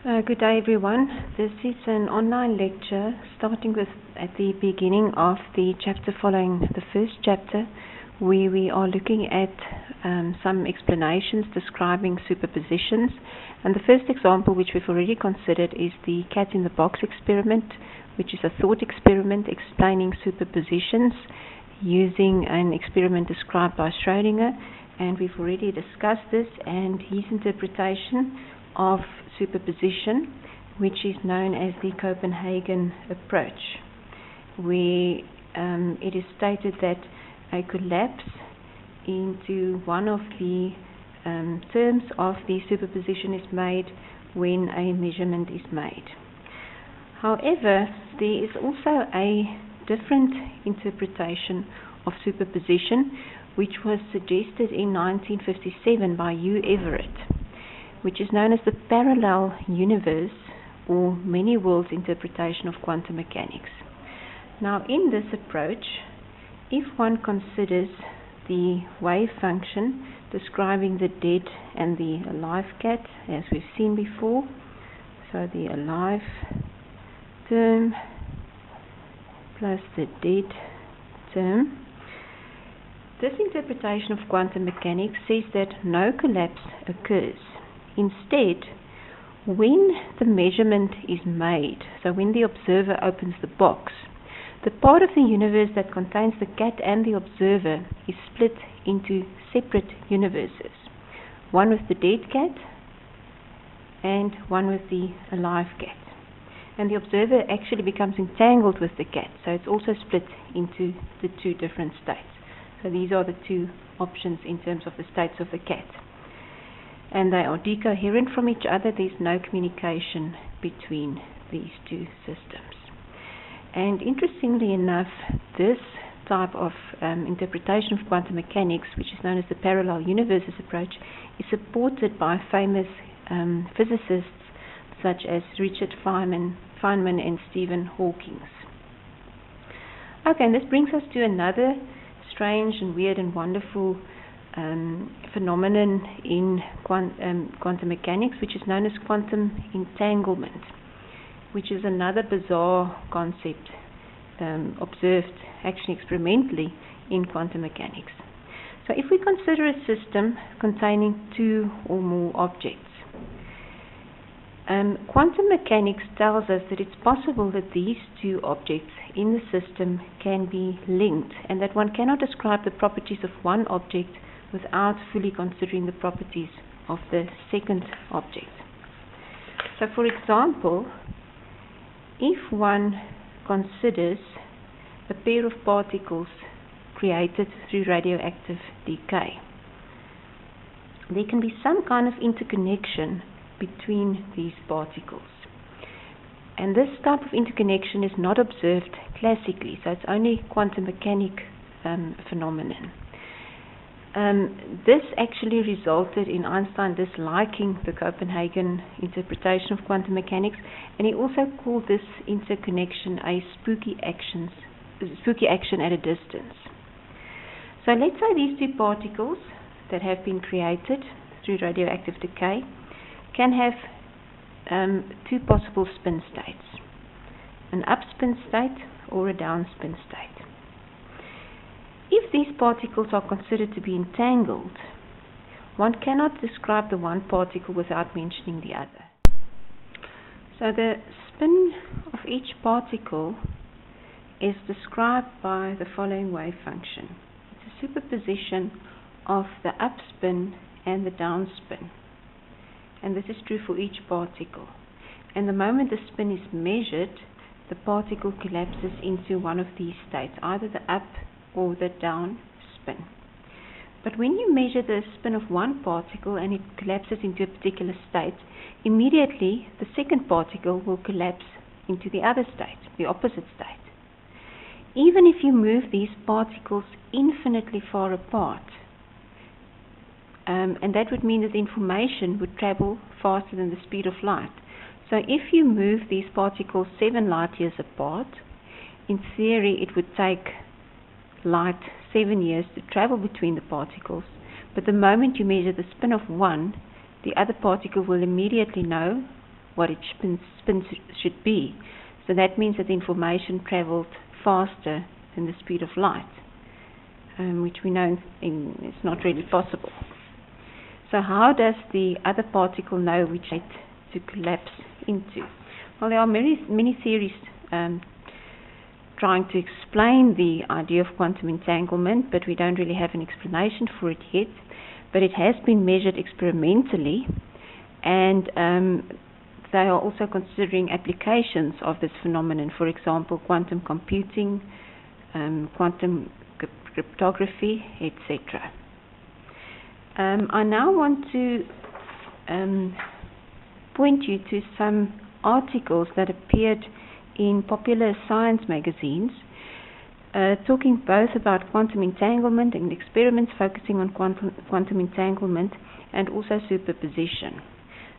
Good day everyone. This is an online lecture starting with at the beginning of the chapter following the first chapter, where we are looking at some explanations describing superpositions. And the first example, which we've already considered, is the cat in the box experiment, which is a thought experiment explaining superpositions using an experiment described by Schrödinger. And we've already discussed this and his interpretation of superposition, which is known as the Copenhagen approach, where it is stated that a collapse into one of the terms of the superposition is made when a measurement is made. However, there is also a different interpretation of superposition, which was suggested in 1957 by Hugh Everett, which is known as the parallel universe or many worlds interpretation of quantum mechanics. Now, in this approach, if one considers the wave function describing the dead and the alive cat, as we've seen before, so the alive term plus the dead term, this interpretation of quantum mechanics says that no collapse occurs. Instead, when the measurement is made, so when the observer opens the box, the part of the universe that contains the cat and the observer is split into separate universes, one with the dead cat and one with the alive cat. And the observer actually becomes entangled with the cat, so it's also split into the two different states. So these are the two options in terms of the states of the cat. And they are decoherent from each other. There's no communication between these two systems. And interestingly enough, this type of interpretation of quantum mechanics, which is known as the parallel universes approach, is supported by famous physicists such as Richard Feynman and Stephen Hawking. Okay, and this brings us to another strange and weird and wonderful phenomenon in quantum mechanics, which is known as quantum entanglement, which is another bizarre concept observed actually experimentally in quantum mechanics. So if we consider a system containing two or more objects, quantum mechanics tells us that it's possible that these two objects in the system can be linked, and that one cannot describe the properties of one object without fully considering the properties of the second object. So, for example, if one considers a pair of particles created through radioactive decay, there can be some kind of interconnection between these particles. And this type of interconnection is not observed classically, so it's only quantum mechanic phenomenon. This actually resulted in Einstein disliking the Copenhagen interpretation of quantum mechanics, and he also called this interconnection a spooky action at a distance. So let's say these two particles that have been created through radioactive decay can have two possible spin states, an upspin state or a downspin state. If these particles are considered to be entangled, one cannot describe the one particle without mentioning the other. So the spin of each particle is described by the following wave function. It's a superposition of the upspin and the downspin. And this is true for each particle. And the moment the spin is measured, the particle collapses into one of these states, either the up or the down spin. But when you measure the spin of one particle and it collapses into a particular state, immediately the second particle will collapse into the other state, the opposite state. Even if you move these particles infinitely far apart, and that would mean that the information would travel faster than the speed of light. So if you move these particles 7 light years apart, in theory it would take light 7 years to travel between the particles, but the moment you measure the spin of one, the other particle will immediately know what its spin should be. So that means that the information travelled faster than the speed of light, which we know is not really possible. So how does the other particle know which state to collapse into? Well, there are many theories trying to explain the idea of quantum entanglement, but we don't really have an explanation for it yet. But it has been measured experimentally, and they are also considering applications of this phenomenon, for example, quantum computing, quantum cryptography, etc. I now want to point you to some articles that appeared in popular science magazines, talking both about quantum entanglement and experiments focusing on quantum entanglement and also superposition.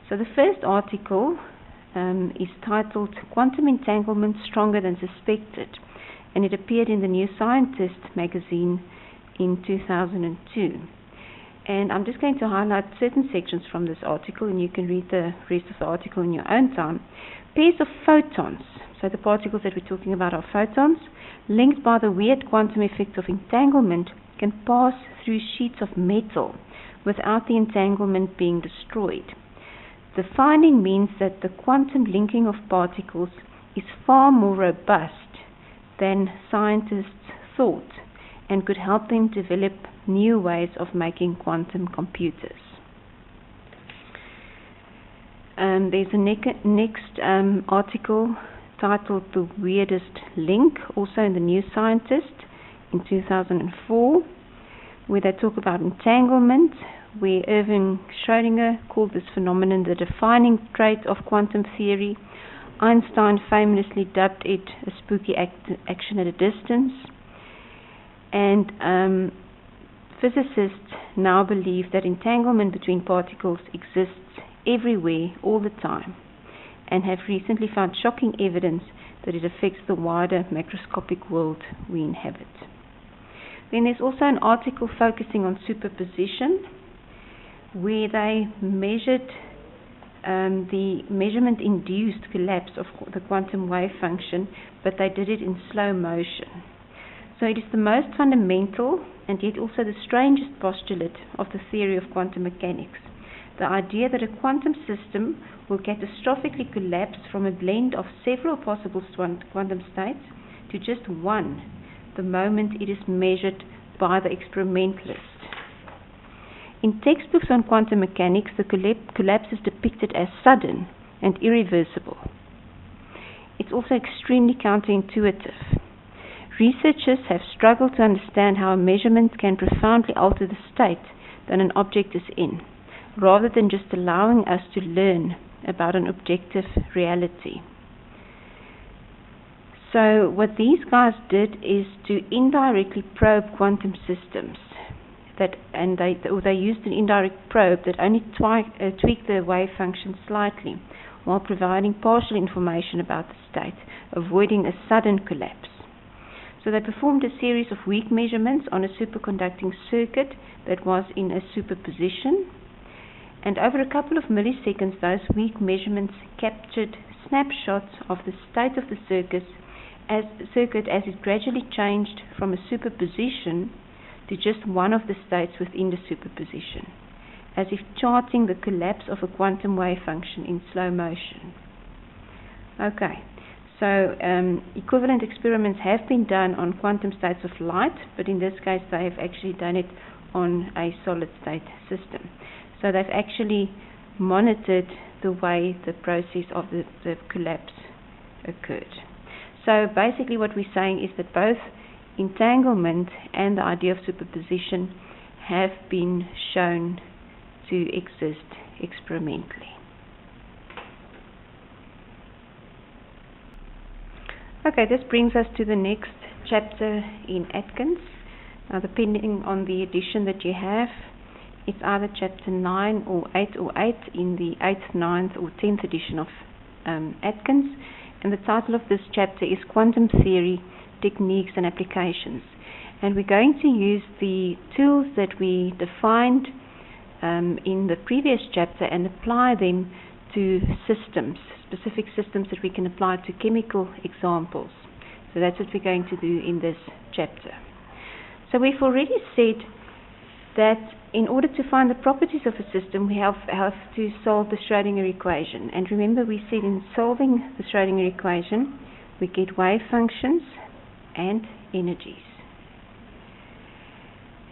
So the first article is titled "Quantum Entanglement Stronger Than Suspected," and it appeared in the New Scientist magazine in 2002. And I'm just going to highlight certain sections from this article, and you can read the rest of the article in your own time. Pairs of photons, so the particles that we're talking about are photons, linked by the weird quantum effect of entanglement, can pass through sheets of metal without the entanglement being destroyed. The finding means that the quantum linking of particles is far more robust than scientists thought, and could help them develop new ways of making quantum computers. There's a next article titled "The Weirdest Link," also in the New Scientist in 2004, where they talk about entanglement, where Erwin Schrödinger called this phenomenon the defining trait of quantum theory. Einstein famously dubbed it a spooky action at a distance. And physicists now believe that entanglement between particles exists everywhere, all the time, and have recently found shocking evidence that it affects the wider macroscopic world we inhabit. Then there's also an article focusing on superposition, where they measured the measurement-induced collapse of the quantum wave function, but they did it in slow motion. So it is the most fundamental and yet also the strangest postulate of the theory of quantum mechanics. The idea that a quantum system will catastrophically collapse from a blend of several possible quantum states to just one the moment it is measured by the experimentalist. In textbooks on quantum mechanics, the collapse is depicted as sudden and irreversible. It's also extremely counterintuitive. Researchers have struggled to understand how a measurement can profoundly alter the state that an object is in, rather than just allowing us to learn about an objective reality. So what these guys did is to indirectly probe quantum systems, they used an indirect probe that only tweaked the wave function slightly, while providing partial information about the state, avoiding a sudden collapse. So they performed a series of weak measurements on a superconducting circuit that was in a superposition, and over a couple of milliseconds those weak measurements captured snapshots of the state of the circuit as it gradually changed from a superposition to just one of the states within the superposition, as if charting the collapse of a quantum wave function in slow motion. Okay. So equivalent experiments have been done on quantum states of light, but in this case they have actually done it on a solid state system. So they've actually monitored the way the process of the collapse occurred. So basically what we're saying is that both entanglement and the idea of superposition have been shown to exist experimentally. Okay, this brings us to the next chapter in Atkins. Now, depending on the edition that you have, it's either chapter 9 or 8 in the 8th, 9th or 10th edition of Atkins. And the title of this chapter is Quantum Theory, Techniques and Applications. And we're going to use the tools that we defined in the previous chapter and apply them to systems, specific systems that we can apply to chemical examples. So that's what we're going to do in this chapter. So we've already said that in order to find the properties of a system, we have to solve the Schrödinger equation. And remember, we said in solving the Schrödinger equation, we get wave functions and energies.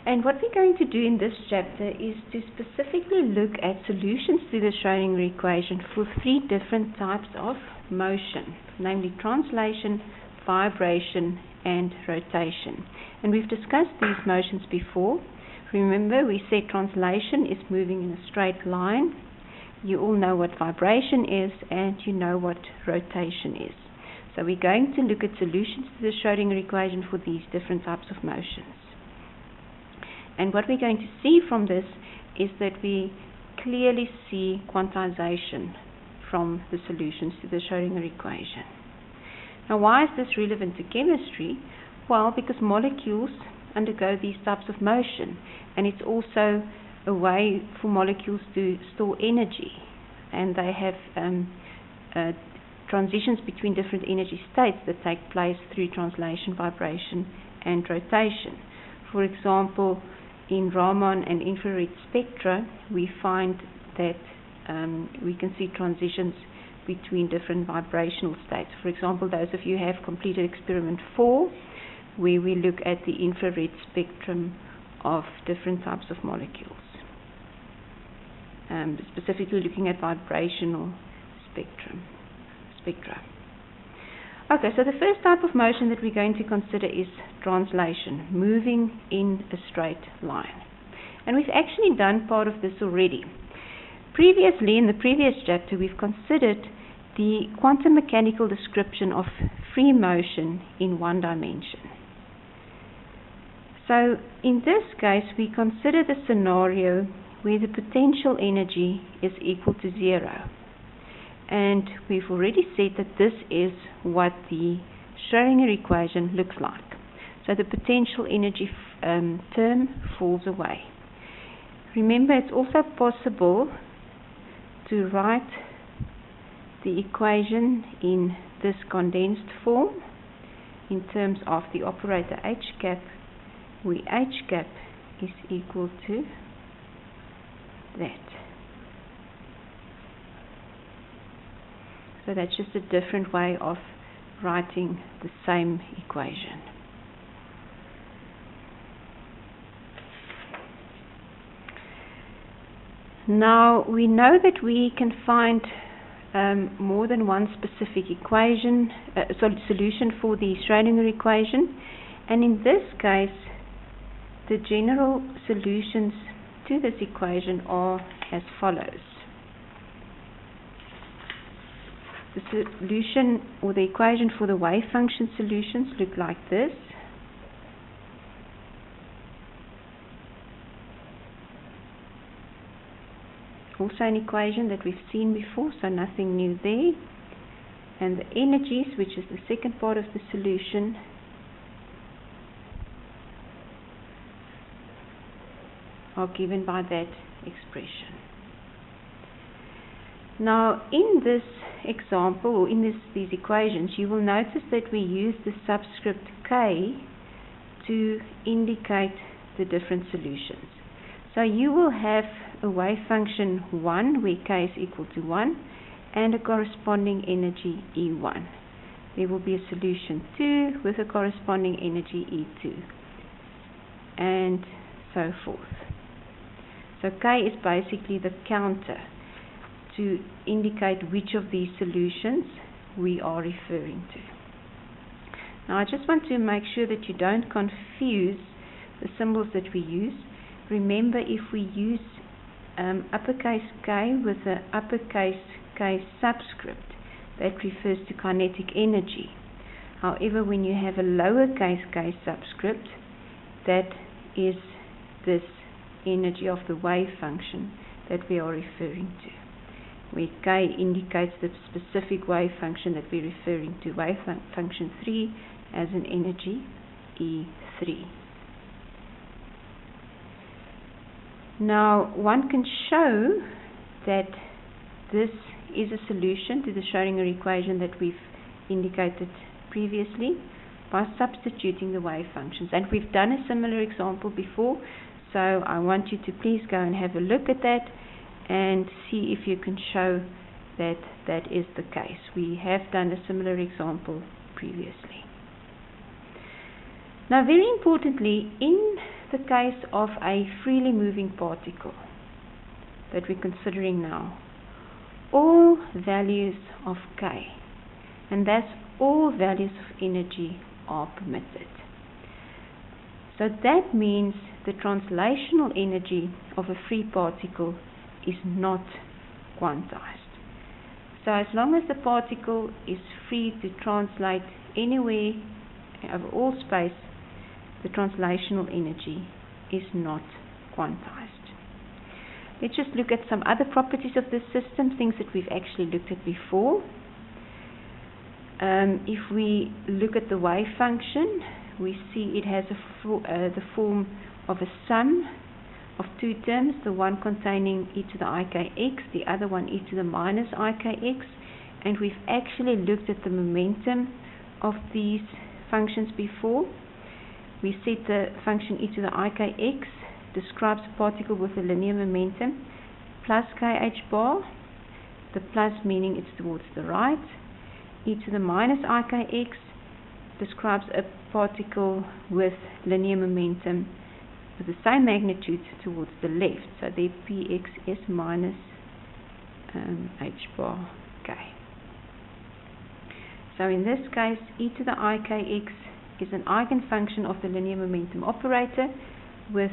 And what we're going to do in this chapter is to specifically look at solutions to the Schrödinger equation for 3 different types of motion, namely translation, vibration, and rotation. And we've discussed these motions before. Remember, we said translation is moving in a straight line. You all know what vibration is, and you know what rotation is. So we're going to look at solutions to the Schrödinger equation for these different types of motions. And what we're going to see from this is that we clearly see quantization from the solutions to the Schrödinger equation. Now, why is this relevant to chemistry? Well, because molecules undergo these types of motion, and it's also a way for molecules to store energy, and they have transitions between different energy states that take place through translation, vibration, and rotation. For example, in Raman and infrared spectra, we find that we can see transitions between different vibrational states. For example, those of you who have completed experiment 4, where we look at the infrared spectrum of different types of molecules, specifically looking at vibrational spectra. Okay, so the first type of motion that we're going to consider is translation, moving in a straight line. And we've actually done part of this already. Previously, in the previous chapter, we've considered the quantum mechanical description of free motion in one dimension. So, in this case, we consider the scenario where the potential energy is equal to 0. And we've already said that this is what the Schrödinger equation looks like. So the potential energy term falls away. Remember, it's also possible to write the equation in this condensed form in terms of the operator h cap, where h cap is equal to that. So that's just a different way of writing the same equation. Now, we know that we can find more than one specific equation, solution for the Schrödinger equation, and in this case, the general solutions to this equation are as follows. The solution or the equation for the wave function solutions look like this. Also an equation that we've seen before, so nothing new there. And the energies, which is the second part of the solution, are given by that expression. Now, in this example, or in these equations, you will notice that we use the subscript k to indicate the different solutions. So you will have a wave function 1, where k is equal to 1, and a corresponding energy E1. There will be a solution 2 with a corresponding energy E2, and so forth. So k is basically the counter to indicate which of these solutions we are referring to. Now, I just want to make sure that you don't confuse the symbols that we use. Remember, if we use uppercase K with the uppercase K subscript, that refers to kinetic energy. However, when you have a lowercase k subscript, that is this energy of the wave function that we are referring to, where k indicates the specific wave function that we're referring to, wave function 3 as an energy E3. Now, one can show that this is a solution to the Schrödinger equation that we've indicated previously by substituting the wave functions. And we've done a similar example before, so I want you to please go and have a look at that and see if you can show that that is the case. We have done a similar example previously. Now, very importantly, in the case of a freely moving particle that we're considering now, all values of K, and that's all values of energy, are permitted. So that means the translational energy of a free particle is not quantized. So as long as the particle is free to translate anywhere over all space, the translational energy is not quantized. Let's just look at some other properties of this system, things that we've actually looked at before. If we look at the wave function, we see it has the form of a sum of two terms, the one containing e to the ikx, the other one e to the minus ikx, and we've actually looked at the momentum of these functions before. We said the function e to the ikx describes a particle with a linear momentum plus kh bar, the plus meaning it's towards the right. E to the minus ikx describes a particle with linear momentum with the same magnitude towards the left, so the px is minus h bar k. So in this case, e to the ikx is an eigenfunction of the linear momentum operator with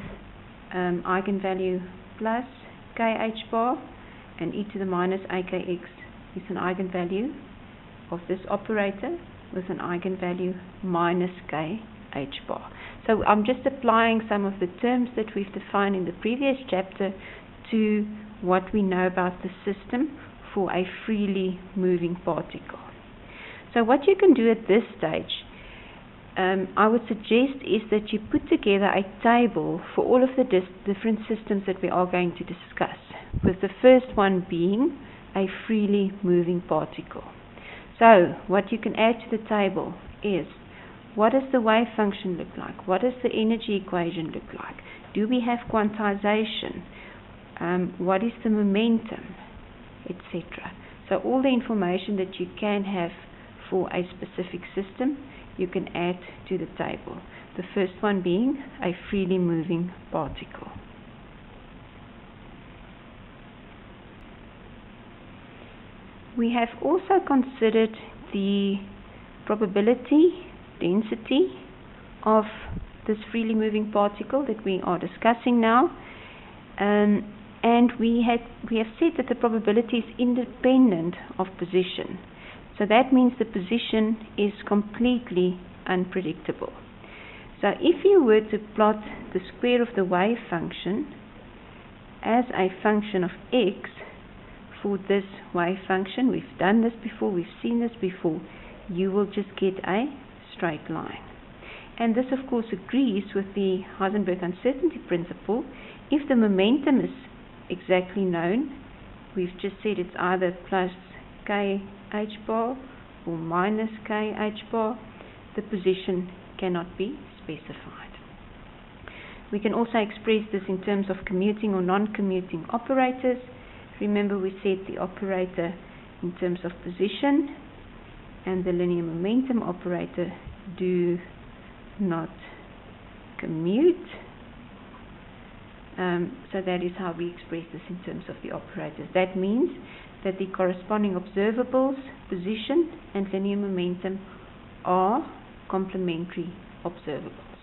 eigenvalue plus kh bar, and e to the minus ikx is an eigenvalue of this operator with an eigenvalue minus kh bar. So I'm just applying some of the terms that we've defined in the previous chapter to what we know about the system for a freely moving particle. So what you can do at this stage, I would suggest, is that you put together a table for all of the different systems that we are going to discuss, with the first one being a freely moving particle. So what you can add to the table is, what does the wave function look like? What does the energy equation look like? Do we have quantization? What is the momentum? Etc. So all the information that you can have for a specific system, you can add to the table. The first one being a freely moving particle. We have also considered the probability density of this freely moving particle that we are discussing now, and we have said that the probability is independent of position. So that means the position is completely unpredictable. So if you were to plot the square of the wave function as a function of x for this wave function, we've done this before, we've seen this before, you will just get a straight line. And this of course agrees with the Heisenberg uncertainty principle. If the momentum is exactly known, we've just said it's either plus kh bar or minus kh bar, the position cannot be specified. We can also express this in terms of commuting or non-commuting operators. Remember, we said the operator in terms of position and the linear momentum operator do not commute. So that is how we express this in terms of the operators. That means that the corresponding observables, position and linear momentum, are complementary observables.